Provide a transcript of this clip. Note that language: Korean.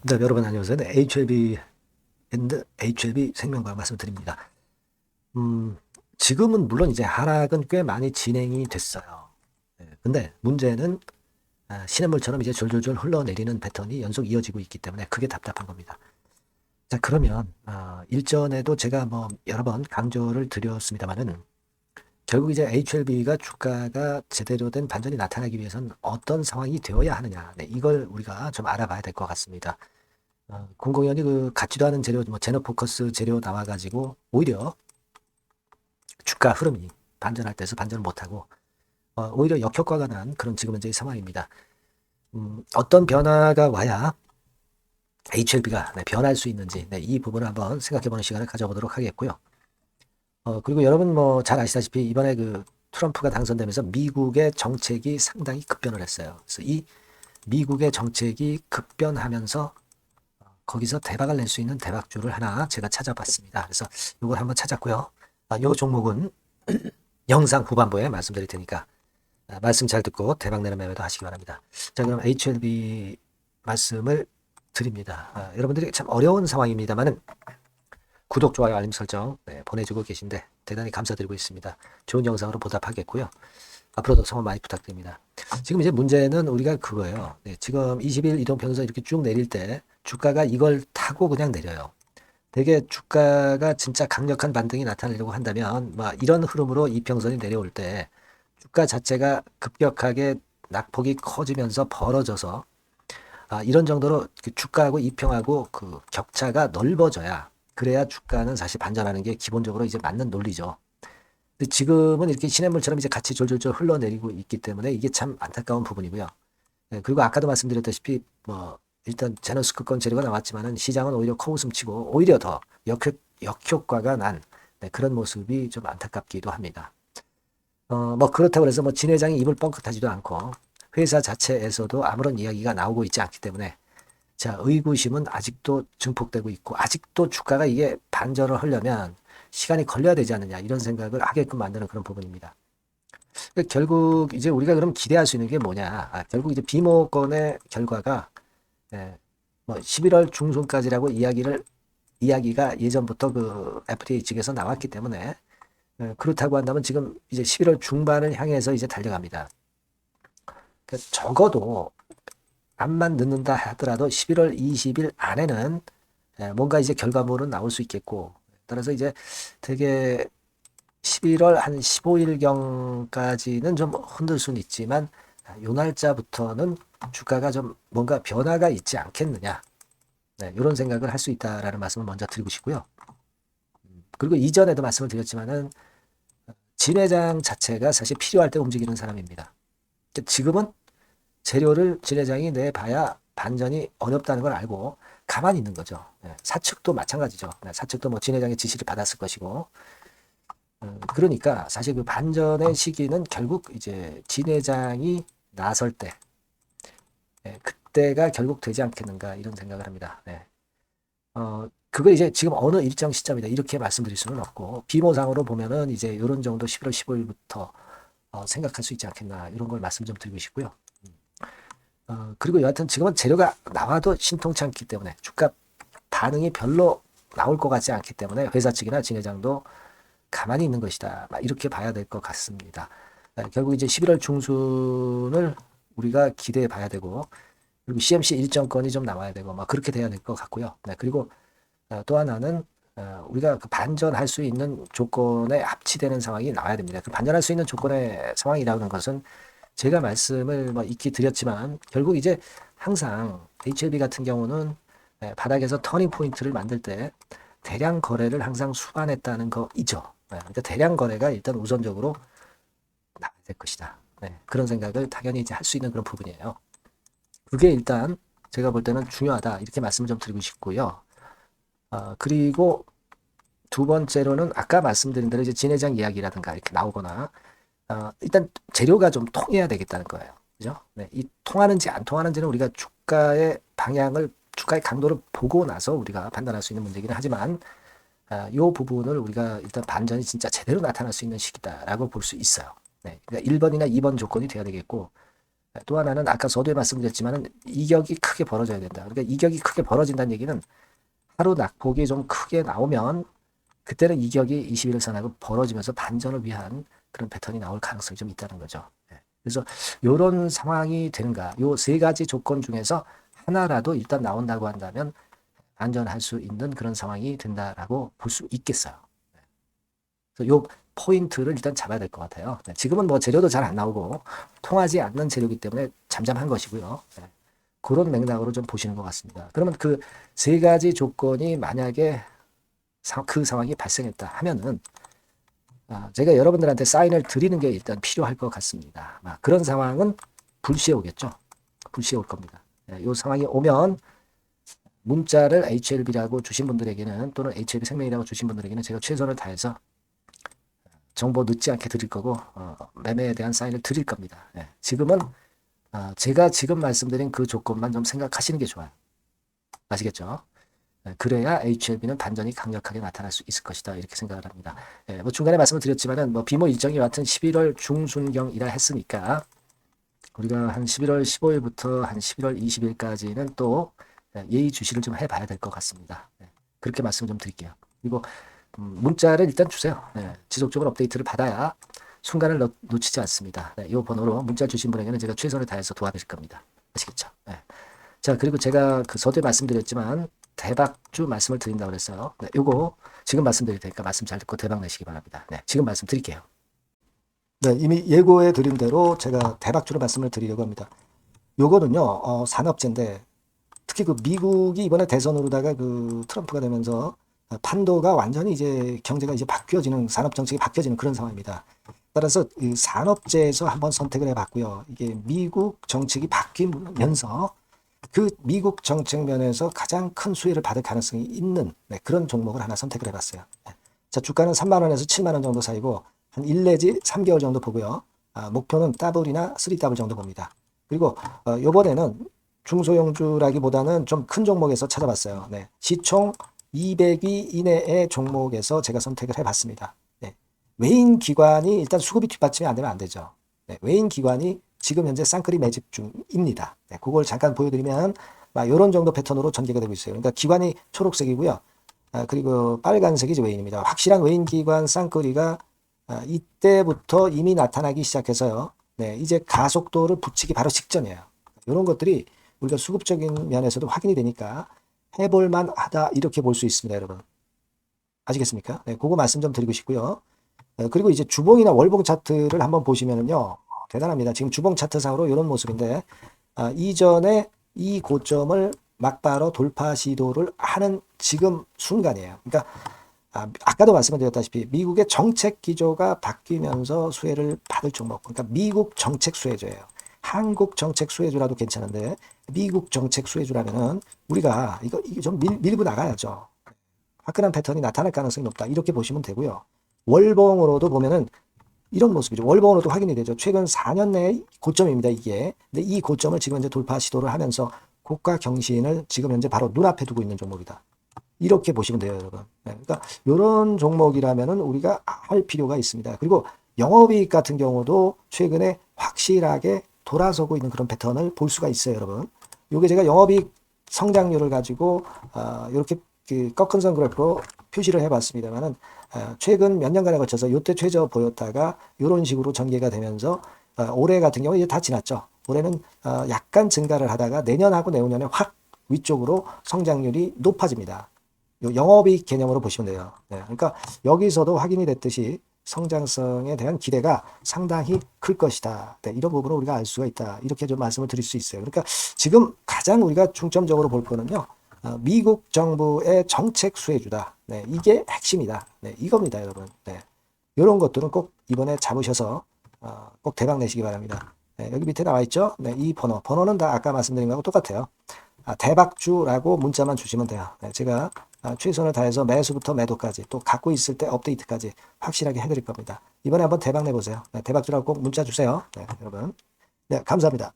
네, 여러분 안녕하세요. 네, HLB 앤드 HLB 생명과학 말씀드립니다. 음, 지금은 물론 이제 하락은 꽤 많이 진행이 됐어요. 네, 근데 문제는 시냇물처럼 이제 졸졸졸 흘러내리는 패턴이 연속 이어지고 있기 때문에 그게 답답한 겁니다. 자, 그러면 일전에도 제가 뭐 여러 번 강조를 드렸습니다만은 결국 이제 HLB가 주가가 제대로 된 반전이 나타나기 위해서는 어떤 상황이 되어야 하느냐, 네, 이걸 우리가 좀 알아봐야 될 것 같습니다. 공공연히 그 같지도 않은 재료, 뭐 제너포커스 재료 나와가지고 오히려 주가 흐름이 반전할 때서 반전을 못하고 오히려 역효과가 난 그런 지금 현재의 상황입니다. 어떤 변화가 와야 HLB가 변할 수 있는지 이 부분을 한번 생각해보는 시간을 가져보도록 하겠고요. 그리고 여러분 뭐 잘 아시다시피 이번에 그 트럼프가 당선되면서 미국의 정책이 상당히 급변을 했어요. 그래서 이 미국의 정책이 급변하면서 거기서 대박을 낼 수 있는 대박주를 하나 제가 찾아봤습니다. 그래서 이걸 한번 찾았고요. 이 종목은 영상 후반부에 말씀드릴 테니까 말씀 잘 듣고 대박 내는 매매도 하시기 바랍니다. 자, 그럼 HLB 말씀을 드립니다. 여러분들이 참 어려운 상황입니다만은 구독, 좋아요, 알림 설정 보내주고 계신데 대단히 감사드리고 있습니다. 좋은 영상으로 보답하겠고요. 앞으로도 성원 많이 부탁드립니다. 지금 이제 문제는 우리가 그거예요. 지금 20일 이동평균선 이렇게 쭉 내릴 때 주가가 이걸 타고 그냥 내려요. 되게 주가가 진짜 강력한 반등이 나타나려고 한다면 이런 흐름으로 이평선이 내려올 때 주가 자체가 급격하게 낙폭이 커지면서 벌어져서 이런 정도로 그 주가하고 이평하고 그 격차가 넓어져야 그래야 주가는 사실 반전하는 게 기본적으로 이제 맞는 논리죠. 근데 지금은 이렇게 시냇물처럼 이제 같이 졸졸졸 흘러내리고 있기 때문에 이게 참 안타까운 부분이고요. 그리고 아까도 말씀드렸다시피 뭐 일단 제너스크권 재료가 나왔지만은 시장은 오히려 코웃음치고 오히려 더 역효과가 난 그런 모습이 좀 안타깝기도 합니다. 뭐 그렇다고 해서 뭐 진 회장이 입을 뻥끗하지도 않고 회사 자체에서도 아무런 이야기가 나오고 있지 않기 때문에 자, 의구심은 아직도 증폭되고 있고 아직도 주가가 이게 반전을 하려면 시간이 걸려야 되지 않느냐 이런 생각을 하게끔 만드는 그런 부분입니다. 그러니까 결국 이제 우리가 그럼 기대할 수 있는 게 뭐냐? 결국 이제 비모건의 결과가 뭐 11월 중순까지라고 이야기가 예전부터 그 FTA 측에서 나왔기 때문에 그렇다고 한다면 지금 이제 11월 중반을 향해서 이제 달려갑니다. 그러니까 적어도 암만 늦는다 하더라도 11월 20일 안에는 뭔가 이제 결과물은 나올 수 있겠고 따라서 이제 되게 11월 한 15일경까지는 좀 흔들 수는 있지만 요 날짜부터는 주가가 좀 뭔가 변화가 있지 않겠느냐 이런 생각을 할 수 있다라는 말씀을 먼저 드리고 싶고요. 그리고 이전에도 말씀을 드렸지만은 진 회장 자체가 사실 필요할 때 움직이는 사람입니다. 지금은 재료를 진 회장이 내봐야 반전이 어렵다는 걸 알고 가만히 있는 거죠. 사측도 마찬가지죠. 사측도 뭐 진 회장의 지시를 받았을 것이고 그러니까 사실 그 반전의 시기는 결국 이제 진 회장이 나설 때 그때가 결국 되지 않겠는가 이런 생각을 합니다. 그거 이제 지금 어느 일정 시점이다 이렇게 말씀드릴 수는 없고 비모상으로 보면은 이제 이런 정도 11월 15일부터 생각할 수 있지 않겠나 이런 걸 말씀 좀 드리고 싶고요. 그리고 여하튼 지금은 재료가 나와도 신통치 않기 때문에 주가 반응이 별로 나올 것 같지 않기 때문에 회사 측이나 진 회장도 가만히 있는 것이다. 이렇게 봐야 될 것 같습니다. 결국 이제 11월 중순을 우리가 기대해 봐야 되고 그리고 CMC 일정권이 좀 나와야 되고 그렇게 돼야 될 것 같고요. 그리고 또 하나는 우리가 그 반전할 수 있는 조건에 합치되는 상황이 나와야 됩니다. 그 반전할 수 있는 조건의 상황이라는 것은 제가 말씀을 뭐 익히 드렸지만 결국 이제 항상 HLB 같은 경우는 바닥에서 터닝 포인트를 만들 때 대량 거래를 항상 수반했다는 거이죠. 그러니까 대량 거래가 일단 우선적으로 나와야 될 것이다. 그런 생각을 당연히 이제 할 수 있는 그런 부분이에요. 그게 일단 제가 볼 때는 중요하다 이렇게 말씀을 좀 드리고 싶고요. 그리고 두 번째로는 아까 말씀드린 대로 이제 진회장 이야기라든가 이렇게 나오거나 일단 재료가 좀 통해야 되겠다는 거예요. 그죠? 이 통하는지 안 통하는지는 우리가 주가의 방향을 주가의 강도를 보고 나서 우리가 판단할 수 있는 문제이긴 하지만 이 부분을 우리가 일단 반전이 진짜 제대로 나타날 수 있는 시기다라고 볼 수 있어요. 그러니까 1번이나 2번 조건이 돼야 되겠고 또 하나는 아까 서두에 말씀드렸지만은 이격이 크게 벌어져야 된다. 그러니까 이격이 크게 벌어진다는 얘기는 하루 낙폭이 좀 크게 나오면 그때는 이격이 21선하고 벌어지면서 반전을 위한 그런 패턴이 나올 가능성이 좀 있다는 거죠. 그래서 이런 상황이 되는가? 요 세 가지 조건 중에서 하나라도 일단 나온다고 한다면 반전할 수 있는 그런 상황이 된다라고 볼 수 있겠어요. 그래서 요 포인트를 일단 잡아야 될 것 같아요. 지금은 뭐 재료도 잘 안 나오고 통하지 않는 재료이기 때문에 잠잠한 것이고요. 그런 맥락으로 좀 보시는 것 같습니다. 그러면 그 세 가지 조건이 만약에 그 상황이 발생했다 하면은 제가 여러분들한테 사인을 드리는 게 일단 필요할 것 같습니다. 그런 상황은 불시에 오겠죠. 불시에 올 겁니다. 이 상황이 오면 문자를 HLB라고 주신 분들에게는 또는 HLB 생명이라고 주신 분들에게는 제가 최선을 다해서 정보 늦지 않게 드릴 거고 매매에 대한 사인을 드릴 겁니다. 지금은 제가 지금 말씀드린 그 조건만 좀 생각하시는 게 좋아요. 아시겠죠? 그래야 HLB는 반전이 강력하게 나타날 수 있을 것이다. 이렇게 생각을 합니다. 뭐 중간에 말씀을 드렸지만은 뭐 비모 일정이 여하튼 11월 중순경이라 했으니까 우리가 한 11월 15일부터 한 11월 20일까지는 또 예의주시를 좀 해봐야 될 것 같습니다. 그렇게 말씀 좀 드릴게요. 그리고 문자를 일단 주세요. 지속적으로 업데이트를 받아야 순간을 놓치지 않습니다. 이 번호로 문자 주신 분에게는 제가 최선을 다해서 도와드릴 겁니다. 아시겠죠? 자, 그리고 제가 그 서두에 말씀드렸지만 대박주 말씀을 드린다고 그랬어요. 요거 지금 말씀드릴 테니까 말씀 잘 듣고 대박 내시기 바랍니다. 지금 말씀 드릴게요. 이미 예고해 드린 대로 제가 대박주로 말씀을 드리려고 합니다. 요거는요, 산업재인데 특히 그 미국이 이번에 대선으로다가 그 트럼프가 되면서 판도가 완전히 이제 경제가 이제 바뀌어지는 산업 정책이 바뀌어지는 그런 상황입니다. 따라서 이 산업재에서 한번 선택을 해봤고요. 이게 미국 정책이 바뀌면서 그 미국 정책 면에서 가장 큰 수혜를 받을 가능성이 있는 그런 종목을 하나 선택을 해봤어요. 자, 주가는 3만 원에서 7만 원 정도 사이고 한 1 내지 3개월 정도 보고요. 목표는 더블이나 3더블 정도 봅니다. 그리고 이번에는 중소형주라기보다는 좀 큰 종목에서 찾아봤어요. 시총 200위 이내의 종목에서 제가 선택을 해봤습니다. 외인 기관이 일단 수급이 뒷받침이 안 되면 안 되죠. 외인 기관이 지금 현재 쌍끌이 매집 중입니다. 그걸 잠깐 보여드리면 이런 정도 패턴으로 전개가 되고 있어요. 그러니까 기관이 초록색이고요. 그리고 빨간색이 외인입니다. 확실한 외인 기관 쌍끌이가 이때부터 이미 나타나기 시작해서요. 이제 가속도를 붙이기 바로 직전이에요. 이런 것들이 우리가 수급적인 면에서도 확인이 되니까 해볼만 하다 이렇게 볼 수 있습니다, 여러분. 아시겠습니까? 그거 말씀 좀 드리고 싶고요. 그리고 이제 주봉이나 월봉 차트를 한번 보시면은요. 대단합니다. 지금 주봉 차트상으로 이런 모습인데 이전에 이 고점을 막바로 돌파 시도를 하는 지금 순간이에요. 그러니까 아까도 말씀을 드렸다시피 미국의 정책 기조가 바뀌면서 수혜를 받을 종목. 그러니까 미국 정책 수혜주예요. 한국 정책 수혜주라도 괜찮은데 미국 정책 수혜주라면은 우리가 이거 좀 밀고 나가야죠. 화끈한 패턴이 나타날 가능성이 높다. 이렇게 보시면 되고요. 월봉으로도 보면은 이런 모습이죠. 월봉으로도 확인이 되죠. 최근 4년 내의 고점입니다, 이게. 근데 이 고점을 지금 현재 돌파 시도를 하면서 고가 경신을 지금 현재 바로 눈앞에 두고 있는 종목이다. 이렇게 보시면 돼요, 여러분. 그러니까 이런 종목이라면은 우리가 할 필요가 있습니다. 그리고 영업이익 같은 경우도 최근에 확실하게 돌아서고 있는 그런 패턴을 볼 수가 있어요, 여러분. 요게 제가 영업이익 성장률을 가지고 이렇게 그 꺾은 선 그래프로 표시를 해봤습니다만은 최근 몇 년간에 거쳐서 이때 최저 보였다가 이런 식으로 전개가 되면서 올해 같은 경우 이제 다 지났죠. 올해는 약간 증가를 하다가 내년하고 내후년에 확 위쪽으로 성장률이 높아집니다. 요 영업이익 개념으로 보시면 돼요. 그러니까 여기서도 확인이 됐듯이 성장성에 대한 기대가 상당히 클 것이다. 이런 부분을 우리가 알 수가 있다. 이렇게 좀 말씀을 드릴 수 있어요. 그러니까 지금 가장 우리가 중점적으로 볼 거는요. 미국 정부의 정책 수혜주다. 이게 핵심이다. 이겁니다, 여러분. 이런 것들은 꼭 이번에 잡으셔서 꼭 대박 내시기 바랍니다. 여기 밑에 나와 있죠? 이 번호는 다 아까 말씀드린 거하고 똑같아요. 대박주라고 문자만 주시면 돼요. 제가 최선을 다해서 매수부터 매도까지 또 갖고 있을 때 업데이트까지 확실하게 해드릴 겁니다. 이번에 한번 대박 내보세요. 대박주라고 꼭 문자 주세요. 여러분. 감사합니다.